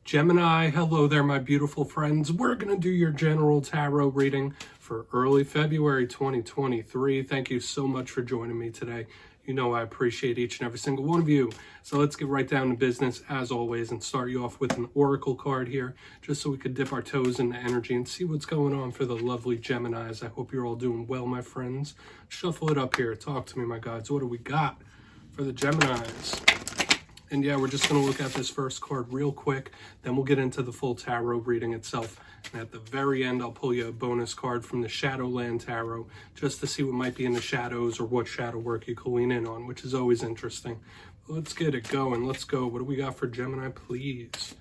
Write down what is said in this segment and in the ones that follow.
Gemini, hello there, my beautiful friends. We're going to do your general tarot reading for early February 2023. Thank you so much for joining me today. You know I appreciate each and every single one of you. So let's get right down to business, as always, and start you off with an oracle card here, just so we could dip our toes into energy and see what's going on for the lovely Geminis. I hope you're all doing well, my friends. Shuffle it up here. Talk to me, my gods. What do we got for the Geminis? And yeah, we're just going to look at this first card real quick, then we'll get into the full tarot reading itself. And at the very end, I'll pull you a bonus card from the Shadowland Tarot, just to see what might be in the shadows or what shadow work you can lean in on, which is always interesting. Let's get it going. Let's go. What do we got for Gemini, please?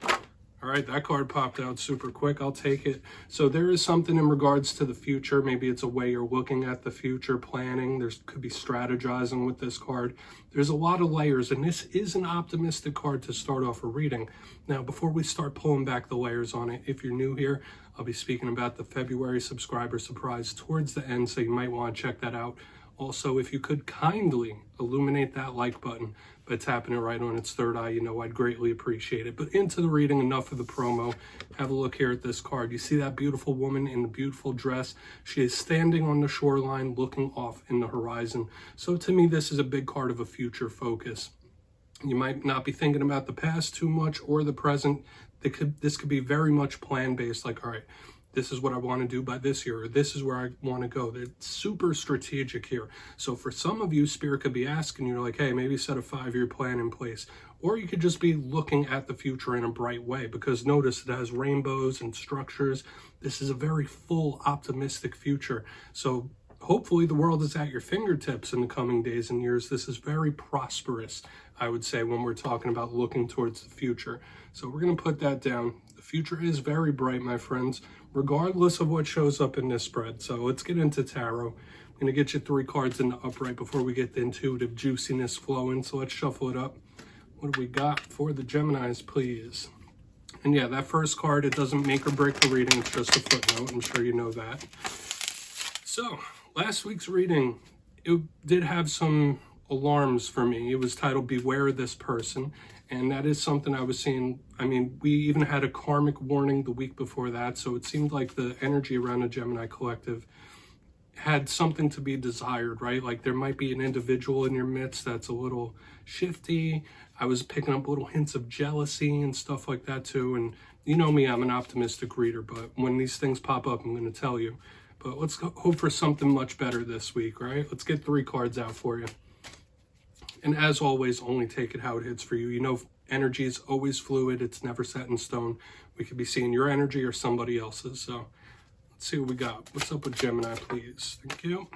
All right, that card popped out super quick. I'll take it. So there is something in regards to the future. Maybe it's a way you're looking at the future, planning. There could be strategizing with this card. There's a lot of layers, and this is an optimistic card to start off a reading. Now, before we start pulling back the layers on it, if you're new here, I'll be speaking about the February subscriber surprise towards the end, so you might want to check that out. Also, if you could kindly illuminate that like button by tapping it right on its third eye, you know I'd greatly appreciate it. But into the reading, enough of the promo. Have a look here at this card. You see that beautiful woman in the beautiful dress? She is standing on the shoreline looking off in the horizon. So to me, this is a big card of a future focus. You might not be thinking about the past too much or the present. This could be very much plan-based, like, all right, this is what I want to do by this year, or this is where I want to go. They're super strategic here. So for some of you, Spirit could be asking you, like, hey, maybe set a 5-year plan in place. Or you could just be looking at the future in a bright way, because notice it has rainbows and structures. This is a very full, optimistic future. So hopefully the world is at your fingertips in the coming days and years. This is very prosperous, I would say, when we're talking about looking towards the future. So we're going to put that down. The future is very bright, my friends, regardless of what shows up in this spread. So let's get into tarot. I'm going to get you 3 cards in the upright before we get the intuitive juiciness flowing. So let's shuffle it up. What do we got for the Geminis, please? And yeah, that first card, it doesn't make or break the reading. It's just a footnote. I'm sure you know that. So last week's reading, it did have some alarms for me. It was titled Beware This Person. And that is something I was seeing. I mean, we even had a karmic warning the week before that. So it seemed like the energy around the Gemini collective had something to be desired, right? Like there might be an individual in your midst that's a little shifty. I was picking up little hints of jealousy and stuff like that too. And you know me, I'm an optimistic reader, but when these things pop up, I'm going to tell you. But let's hope for something much better this week, right? Let's get 3 cards out for you. And as always, only take it how it hits for you. You know, energy is always fluid. It's never set in stone. We could be seeing your energy or somebody else's. So let's see what we got. What's up with Gemini, please? Thank you.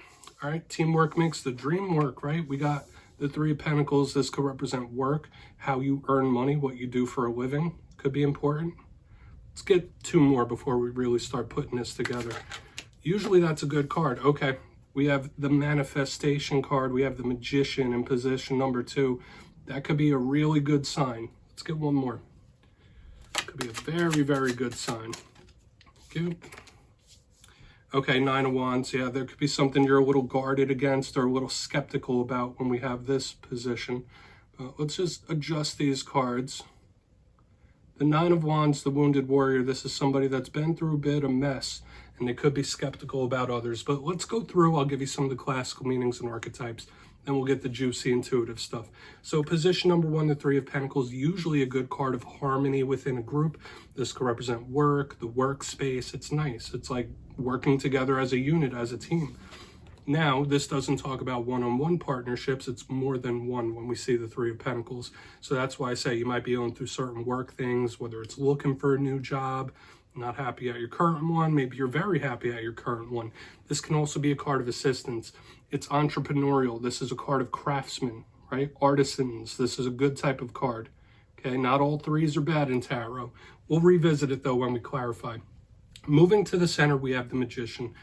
All right. Teamwork makes the dream work, right? We got the 3 of Pentacles. This could represent work, how you earn money, what you do for a living could be important. Let's get 2 more before we really start putting this together. Usually that's a good card. Okay. We have the Manifestation card. We have the Magician in position number 2. That could be a really good sign. Let's get 1 more. Could be a very, very good sign. Good. Okay, 9 of Wands. Yeah, there could be something you're a little guarded against or a little skeptical about when we have this position. Let's just adjust these cards. The 9 of Wands, the Wounded Warrior. This is somebody that's been through a bit of mess, and they could be skeptical about others. But let's go through. I'll give you some of the classical meanings and archetypes, then we'll get the juicy intuitive stuff. So position number 1, the 3 of Pentacles, usually a good card of harmony within a group. This could represent work, the workspace. It's nice. It's like working together as a unit, as a team. Now, this doesn't talk about one-on-one partnerships. It's more than one when we see the 3 of Pentacles. So that's why I say you might be going through certain work things, whether it's looking for a new job, not happy at your current one, maybe you're very happy at your current one. This can also be a card of assistance. It's entrepreneurial. This is a card of craftsmen, right? Artisans. This is a good type of card. Okay, not all 3s are bad in tarot. We'll revisit it though when we clarify. Moving to the center, we have the Magician.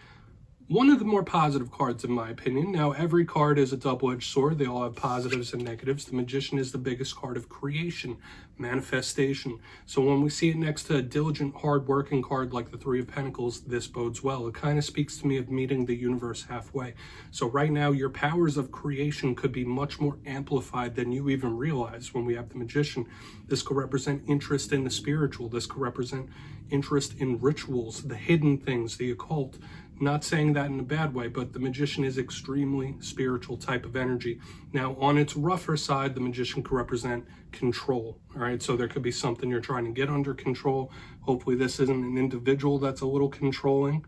one of the more positive cards in my opinion. Now, every card is a double-edged sword. They all have positives and negatives. The Magician is the biggest card of creation, manifestation. So when we see it next to a diligent, hard-working card like the Three of Pentacles, this bodes well. It kind of speaks to me of meeting the universe halfway. So right now, your powers of creation could be much more amplified than you even realize. When we have the Magician, this could represent interest in the spiritual. This could represent interest in rituals, the hidden things, the occult. Not saying that in a bad way, but the Magician is extremely spiritual type of energy. Now, on its rougher side, the Magician could represent control, all right? So there could be something you're trying to get under control. Hopefully this isn't an individual that's a little controlling,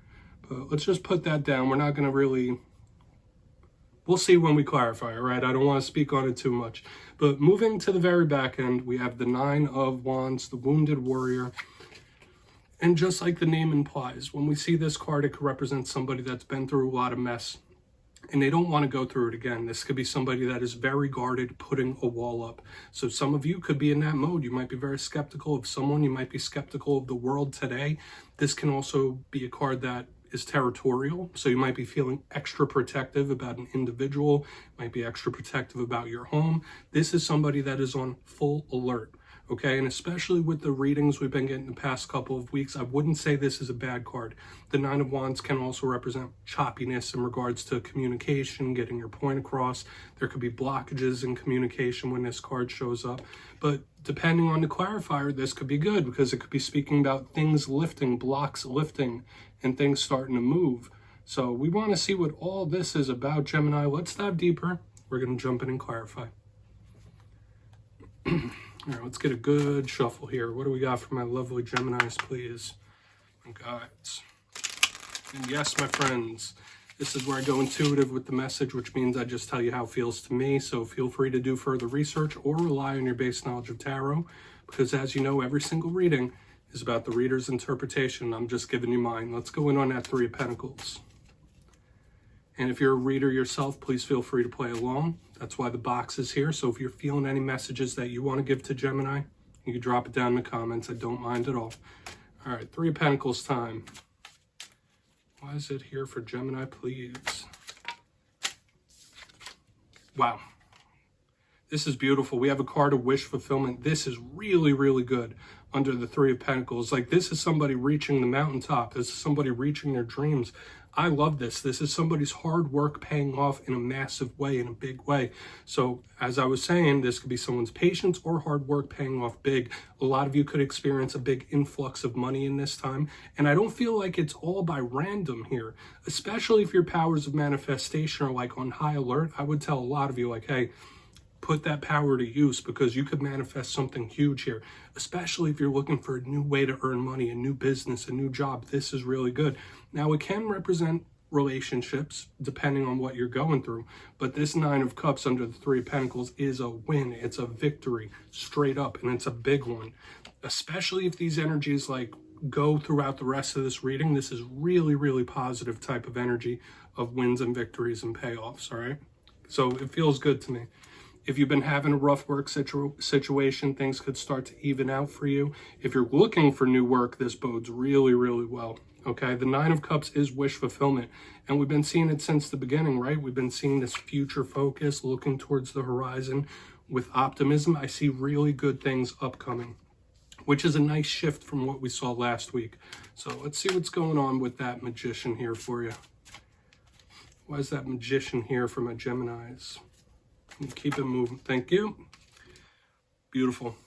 but let's just put that down. We're not going to really... We'll see when we clarify, all right? I don't want to speak on it too much. But moving to the very back end, we have the Nine of Wands, the Wounded Warrior. And just like the name implies, when we see this card, it could represent somebody that's been through a lot of mess and they don't want to go through it again. This could be somebody that is very guarded, putting a wall up. So some of you could be in that mode. You might be very skeptical of someone. You might be skeptical of the world today. This can also be a card that is territorial. So you might be feeling extra protective about an individual, might be extra protective about your home. This is somebody that is on full alert. Okay, and especially with the readings we've been getting the past couple of weeks, I wouldn't say this is a bad card. The Nine of Wands can also represent choppiness in regards to communication, getting your point across. There could be blockages in communication when this card shows up. But depending on the clarifier, this could be good because it could be speaking about things lifting, blocks lifting, and things starting to move. So we want to see what all this is about, Gemini. Let's dive deeper. We're going to jump in and clarify. All right, let's get a good shuffle here. What do we got for my lovely Geminis, please? My guides. And yes, my friends, this is where I go intuitive with the message, which means I just tell you how it feels to me. So feel free to do further research or rely on your base knowledge of tarot, because as you know, every single reading is about the reader's interpretation. I'm just giving you mine. Let's go in on that Three of Pentacles. And if you're a reader yourself, please feel free to play along. That's why the box is here. So if you're feeling any messages that you want to give to Gemini, you can drop it down in the comments. I don't mind at all. All right, Three of Pentacles time. Why is it here for Gemini, please? Wow. This is beautiful. We have a card of wish fulfillment. This is really, really good under the Three of Pentacles. Like, this is somebody reaching the mountaintop. This is somebody reaching their dreams. I love this. This is somebody's hard work paying off in a massive way, in a big way. So as I was saying, this could be someone's patience or hard work paying off big. A lot of you could experience a big influx of money in this time. And I don't feel like it's all by random here, especially if your powers of manifestation are like on high alert. I would tell a lot of you, like, hey, put that power to use, because you could manifest something huge here, especially if you're looking for a new way to earn money, a new business, a new job. This is really good. Now, it can represent relationships depending on what you're going through, but this Nine of Cups under the Three of Pentacles is a win. It's a victory straight up, and it's a big one, especially if these energies like go throughout the rest of this reading. This is really, really positive type of energy of wins and victories and payoffs. All right, so it feels good to me. If you've been having a rough work situation, things could start to even out for you. If you're looking for new work, this bodes really, really well. Okay, the Nine of Cups is wish fulfillment, and we've been seeing it since the beginning, right? We've been seeing this future focus, looking towards the horizon with optimism. I see really good things upcoming, which is a nice shift from what we saw last week. So let's see what's going on with that Magician here for you. Why is that Magician here for my Geminis? Keep it moving. Thank you. Beautiful.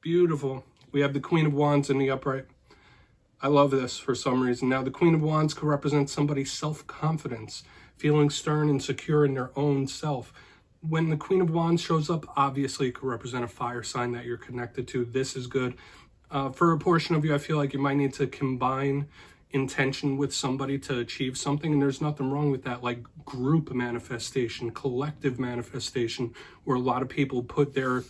Beautiful. We have the Queen of Wands in the upright. I love this for some reason. Now, the Queen of Wands could represent somebody's self-confidence, feeling stern and secure in their own self. When the Queen of Wands shows up, obviously it could represent a fire sign that you're connected to. This is good. For a portion of you, I feel like you might need to combine intention with somebody to achieve something, and there's nothing wrong with that, like group manifestation, collective manifestation, where a lot of people put their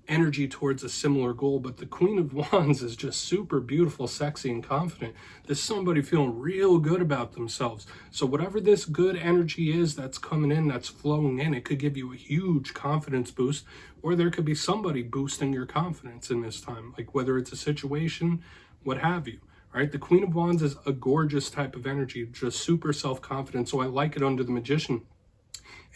energy towards a similar goal. But the Queen of Wands is just super beautiful, sexy, and confident. This is somebody feeling real good about themselves. So whatever this good energy is that's coming in, that's flowing in, it could give you a huge confidence boost, or there could be somebody boosting your confidence in this time, like whether it's a situation, what have you. right? The Queen of Wands is a gorgeous type of energy, just super self-confident. So I like it under the Magician.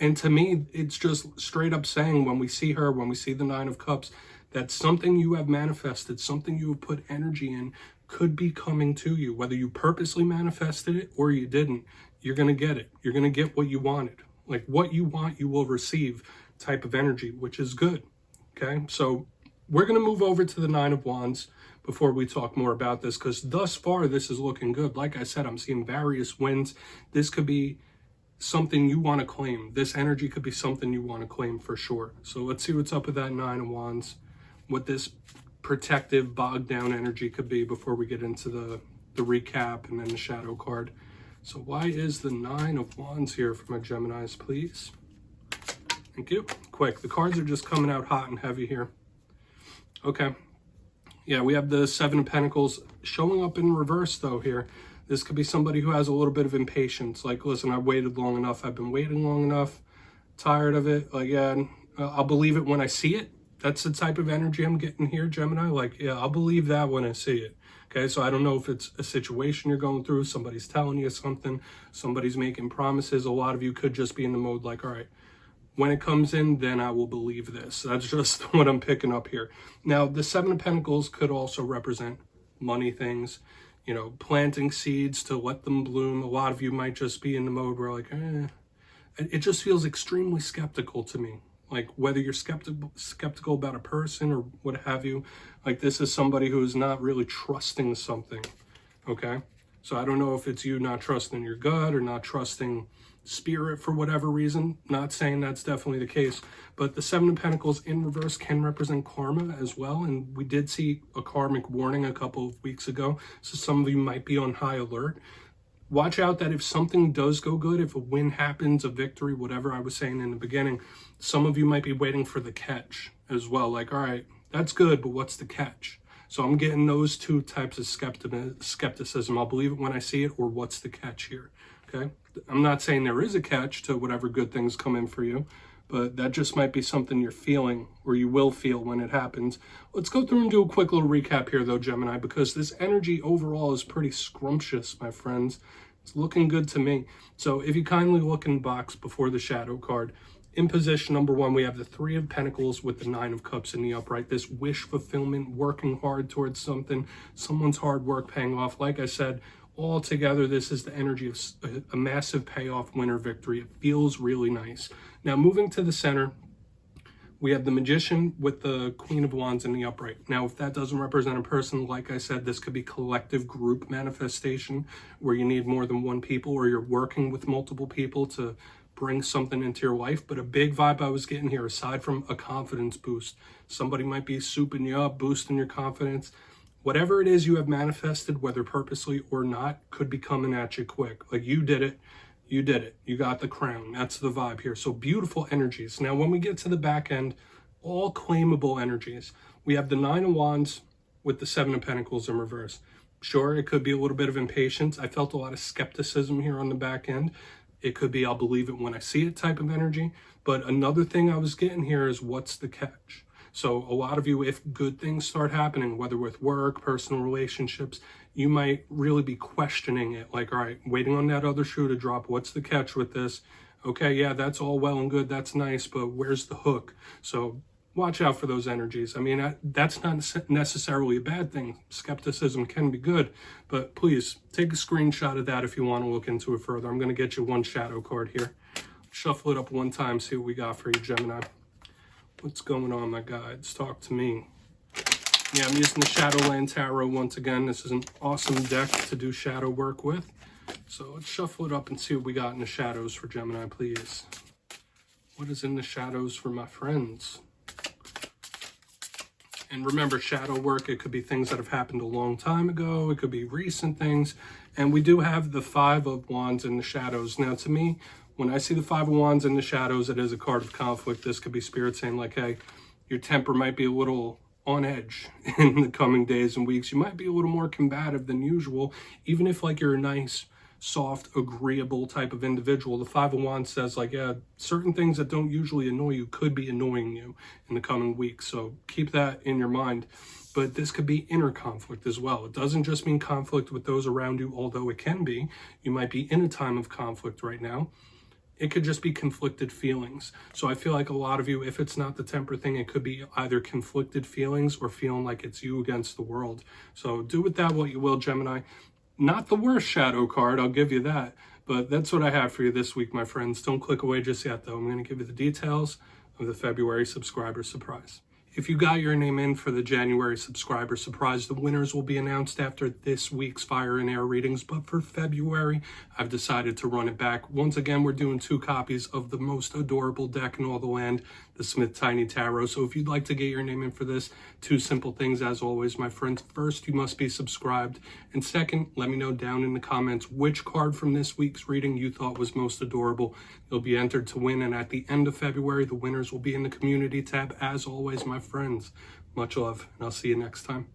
And to me, it's just straight up saying when we see her, when we see the Nine of Cups, that something you have manifested, something you have put energy in could be coming to you. Whether you purposely manifested it or you didn't, you're going to get it. You're going to get what you wanted. Like what you want, you will receive type of energy, which is good. Okay, so we're going to move over to the Nine of Wands before we talk more about this, because thus far this is looking good. Like I said, I'm seeing various wins. This could be something you want to claim. This energy could be something you want to claim for sure. So let's see what's up with that Nine of Wands, what this protective, bogged down energy could be before we get into the recap and then the shadow card. So why is the Nine of Wands here for my Geminis, please? Thank you. Quick, the cards are just coming out hot and heavy here. Okay. Yeah, we have the Seven of Pentacles showing up in reverse though here. This could be somebody who has a little bit of impatience. Like, listen, I've waited long enough. I've been waiting long enough. Tired of it. Like, yeah, I'll believe it when I see it. That's the type of energy I'm getting here, Gemini. Like, yeah, I'll believe that when I see it. Okay, so I don't know if it's a situation you're going through. Somebody's telling you something. Somebody's making promises. A lot of you could just be in the mode like, all right, when it comes in, then I will believe this. That's just what I'm picking up here. Now, the Seven of Pentacles could also represent money things. You know, planting seeds to let them bloom. A lot of you might just be in the mode where like, it just feels extremely skeptical to me. Like whether you're skeptical about a person or what have you, like this is somebody who is not really trusting something, okay? So I don't know if it's you not trusting your gut or not trusting spirit for whatever reason. Not saying that's definitely the case, but the Seven of Pentacles in reverse can represent karma as well. And we did see a karmic warning a couple of weeks ago. So some of you might be on high alert. Watch out that if something does go good, if a win happens, a victory, whatever I was saying in the beginning, some of you might be waiting for the catch as well. Like, all right, that's good, but what's the catch? So I'm getting those two types of skepticism. I'll believe it when I see it, or what's the catch here, okay? I'm not saying there is a catch to whatever good things come in for you, but that just might be something you're feeling, or you will feel when it happens. Let's go through and do a quick little recap here though, Gemini, because this energy overall is pretty scrumptious, my friends. It's looking good to me. So if you kindly look in the box before the shadow card, in position number one, we have the Three of Pentacles with the Nine of Cups in the upright. This wish fulfillment, working hard towards something, someone's hard work paying off. Like I said, all together, this is the energy of a massive payoff, winner, victory. It feels really nice. Now, moving to the center, we have the Magician with the Queen of Wands in the upright. Now, if that doesn't represent a person, like I said, this could be collective group manifestation where you need more than one people, or you're working with multiple people to bring something into your life. But a big vibe I was getting here, aside from a confidence boost, somebody might be souping you up, boosting your confidence. Whatever it is you have manifested, whether purposely or not, could be coming at you quick. Like you did it. You did it. You got the crown. That's the vibe here. So beautiful energies. Now, when we get to the back end, all claimable energies. We have the Nine of Wands with the Seven of Pentacles in reverse. Sure, it could be a little bit of impatience. I felt a lot of skepticism here on the back end. It could be I'll believe it when I see it type of energy. But another thing I was getting here is what's the catch? So a lot of you, if good things start happening, whether with work, personal relationships, you might really be questioning it. Like, all right, waiting on that other shoe to drop. What's the catch with this? Okay, yeah, that's all well and good. That's nice, but where's the hook? So watch out for those energies. I mean, that's not necessarily a bad thing. Skepticism can be good, but please take a screenshot of that if you want to look into it further. I'm going to get you one shadow card here. Shuffle it up one time, see what we got for you, Gemini. What's going on, my guides? Talk to me. Yeah, I'm using the Shadowland Tarot once again. This is an awesome deck to do shadow work with. So let's shuffle it up and see what we got in the shadows for Gemini, please. What is in the shadows for my friends? And remember, shadow work, it could be things that have happened a long time ago. It could be recent things. And we do have the Five of Wands in the shadows. Now, to me, when I see the Five of Wands in the shadows, it is a card of conflict. This could be spirit saying like, hey, your temper might be a little on edge in the coming days and weeks. You might be a little more combative than usual, even if like you're a nice, soft, agreeable type of individual. The Five of Wands says like, yeah, certain things that don't usually annoy you could be annoying you in the coming weeks. So keep that in your mind. but this could be inner conflict as well. It doesn't just mean conflict with those around you, although it can be. You might be in a time of conflict right now. It could just be conflicted feelings. So I feel like a lot of you, if it's not the temper thing, it could be either conflicted feelings or feeling like it's you against the world. So do with that what you will, Gemini. Not the worst shadow card, I'll give you that. But that's what I have for you this week, my friends. Don't click away just yet, though. I'm going to give you the details of the February subscriber surprise. If you got your name in for the January subscriber surprise, the winners will be announced after this week's Fire and Air readings. But for February, I've decided to run it back. Once again, we're doing 2 copies of the most adorable deck in all the land, the Smith Tiny Tarot. So if you'd like to get your name in for this, 2 simple things as always, my friends. First, you must be subscribed. And second, let me know down in the comments which card from this week's reading you thought was most adorable. You'll be entered to win. And at the end of February, the winners will be in the community tab. As always, my friends, much love, and I'll see you next time.